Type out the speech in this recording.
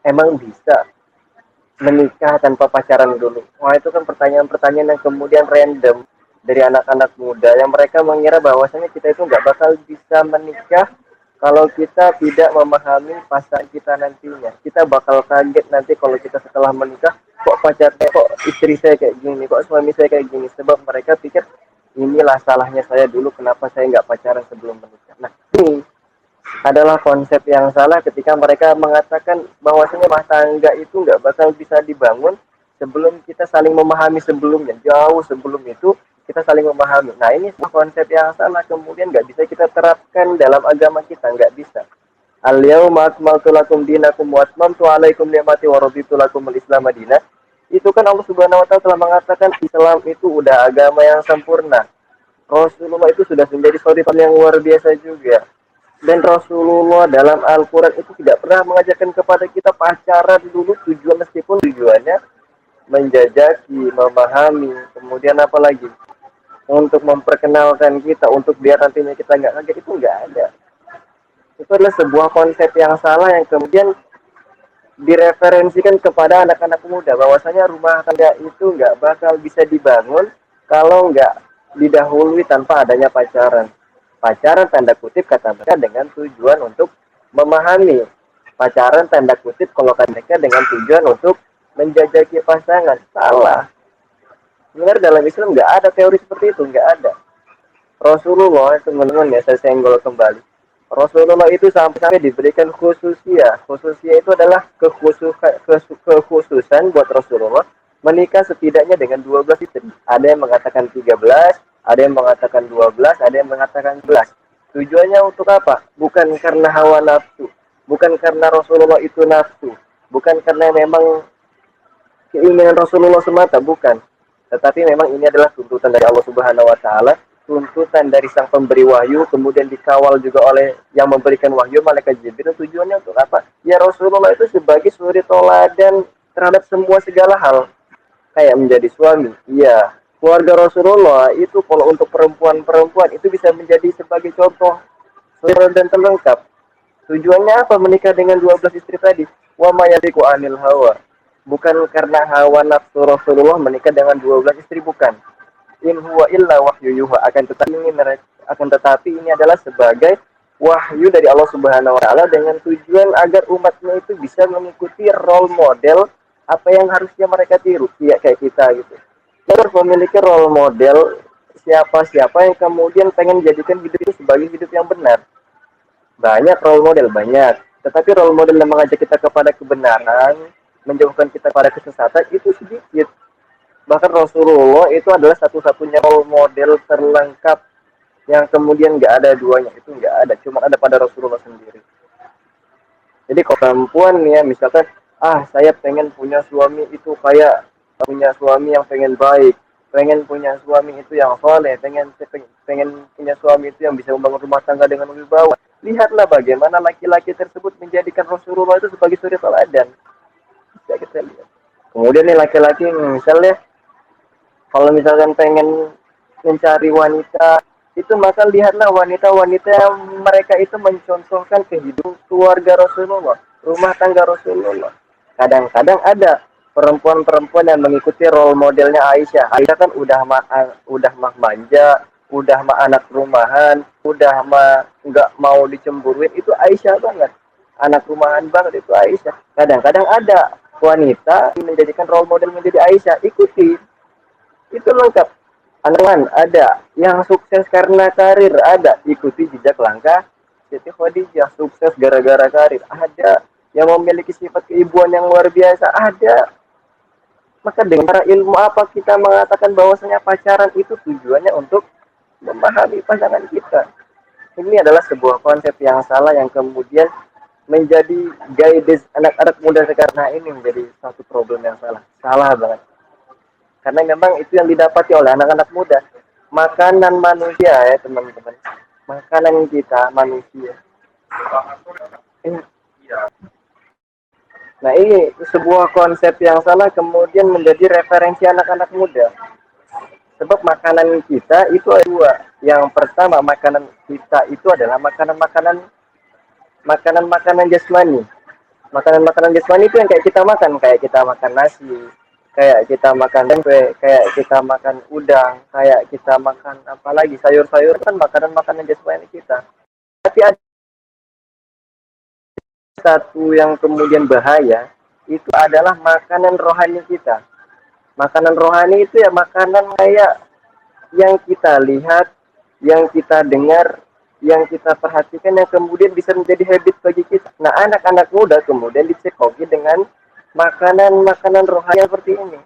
emang bisa menikah tanpa pacaran dulu? Wah, itu kan pertanyaan-pertanyaan yang kemudian random dari anak-anak muda yang mereka mengira bahwasanya kita itu nggak bakal bisa menikah kalau kita tidak memahami pasangan kita nantinya. Kita bakal kaget nanti kalau kita setelah menikah, kok pacarnya, kok istri saya kayak gini, kok suami saya kayak gini. Sebab mereka pikir inilah salahnya saya dulu, kenapa saya nggak pacaran sebelum menikah. Nah, ini adalah konsep yang salah ketika mereka mengatakan bahwasanya rumah tangga itu nggak bakal bisa dibangun sebelum kita saling memahami sebelumnya. Jauh sebelum itu kita saling memahami. Nah, ini konsep yang salah, kemudian nggak bisa kita terapkan dalam agama kita, nggak bisa. Al-yauma akmaltu lakum dinakum wa atmamtu alaikum ni'mati wa raditu lakum al-islam madinah. Itu kan Allah Subhanahu wa taala telah mengatakan Islam itu udah agama yang sempurna. Rasulullah itu sudah menjadi suripan yang luar biasa juga. Dan Rasulullah dalam Al-Quran itu tidak pernah mengajarkan kepada kita pacaran dulu tujuan, meskipun tujuannya menjajaki, memahami, kemudian apa lagi? Untuk memperkenalkan kita, untuk biar nantinya kita nggak kaget, itu nggak ada. Itu adalah sebuah konsep yang salah yang kemudian direferensikan kepada anak-anak muda bahwasanya rumah tangga itu nggak bakal bisa dibangun kalau nggak didahului tanpa adanya pacaran. Pacaran tanda kutip kata mereka dengan tujuan untuk memahami. Pacaran tanda kutip kalau kata mereka dengan tujuan untuk menjajaki pasangan. Salah. Sebenarnya dalam Islam nggak ada teori seperti itu, nggak ada. Rasulullah, teman-teman ya, saya senggol kembali. Rasulullah itu sampai diberikan khususia. Khususia itu adalah kekhususan buat Rasulullah menikah setidaknya dengan 12 istri. Ada yang mengatakan 13, ada yang mengatakan 12, ada yang mengatakan 11. Tujuannya untuk apa? Bukan karena hawa nafsu, bukan karena Rasulullah itu nafsu, bukan karena memang keinginan Rasulullah semata, bukan. Tetapi memang ini adalah tuntutan dari Allah Subhanahu wa taala, tuntutan dari sang pemberi wahyu, kemudian dikawal juga oleh yang memberikan wahyu, malaikat Jibril. Tujuannya untuk apa? Ya, Rasulullah itu sebagai suri toladan terhadap semua segala hal. Kayak menjadi suami, iya. Keluarga Rasulullah itu kalau untuk perempuan-perempuan itu bisa menjadi sebagai contoh suri dan terlengkap. Tujuannya apa menikah dengan 12 istri tadi? Wa mayatiku anil hawa. Bukan karena hawa nafsu Rasulullah menikah dengan 12 istri, bukan. In huwa illa wahyu yuha. Akan tetapi ini adalah sebagai wahyu dari Allah Subhanahu wa taala dengan tujuan agar umatnya itu bisa mengikuti role model apa yang harusnya mereka tiru, ya kayak kita gitu. Kita harus memiliki role model siapa-siapa yang kemudian pengen jadikan hidup itu sebagai hidup yang benar. Banyak role model, banyak. Tetapi role model yang mengajak kita kepada kebenaran, menjauhkan kita pada kesesatan itu sedikit. Bahkan Rasulullah itu adalah satu-satunya role model terlengkap yang kemudian nggak ada duanya, itu nggak ada, cuma ada pada Rasulullah sendiri. Jadi kalau perempuan nih ya, misalkan, saya pengen punya suami itu kayak punya suami yang pengen baik, pengen punya suami itu yang soleh, pengen punya suami itu yang bisa membangun rumah tangga dengan wibawa. Lihatlah bagaimana laki-laki tersebut menjadikan Rasulullah itu sebagai suri teladan. Bisa kita lihat. Kemudian nih laki-laki misalnya kalau misalkan pengen mencari wanita itu, maka lihatlah wanita-wanita yang mereka itu mencontohkan kehidupan keluarga Rasulullah, rumah tangga Rasulullah. Kadang-kadang ada perempuan-perempuan yang mengikuti role modelnya Aisyah. Aisyah kan udah mah manja, udah mah anak rumahan, udah mah nggak mau dicemburuin, itu Aisyah banget. Anak rumahan banget itu Aisyah. Kadang-kadang ada wanita menjadikan role model menjadi Aisyah, ikuti. Itu lengkap. Anak ada yang sukses karena karir, ada ikuti jejak langkah Siti Khadijah, sukses gara-gara karir, ada yang memiliki sifat keibuan yang luar biasa, ada. Maka dengan cara ilmu apa kita mengatakan bahwasanya pacaran itu tujuannya untuk memahami pasangan kita? Ini adalah sebuah konsep yang salah yang kemudian menjadi guidance anak-anak muda sekarang. Nah, ini menjadi satu problem yang salah banget. Karena memang itu yang didapati oleh anak-anak muda. Makanan manusia ya teman-teman. Makanan kita manusia. Nah, ini sebuah konsep yang salah kemudian menjadi referensi anak-anak muda. Sebab makanan kita itu ada dua. Yang pertama, makanan kita itu adalah makanan-makanan jasmani. Makanan-makanan jasmani itu yang kayak kita makan nasi, kayak kita makan tempe, kayak kita makan udang, kayak kita makan apalagi sayur-sayur kan makanan-makanan jasmani kita. Tapi ada satu yang kemudian bahaya, itu adalah makanan rohani kita. Makanan rohani itu ya makanan kayak yang kita lihat, yang kita dengar, yang kita perhatikan, yang kemudian bisa menjadi habit bagi kita. Nah, anak-anak muda kemudian dicekoki dengan makanan-makanan rohani seperti ini.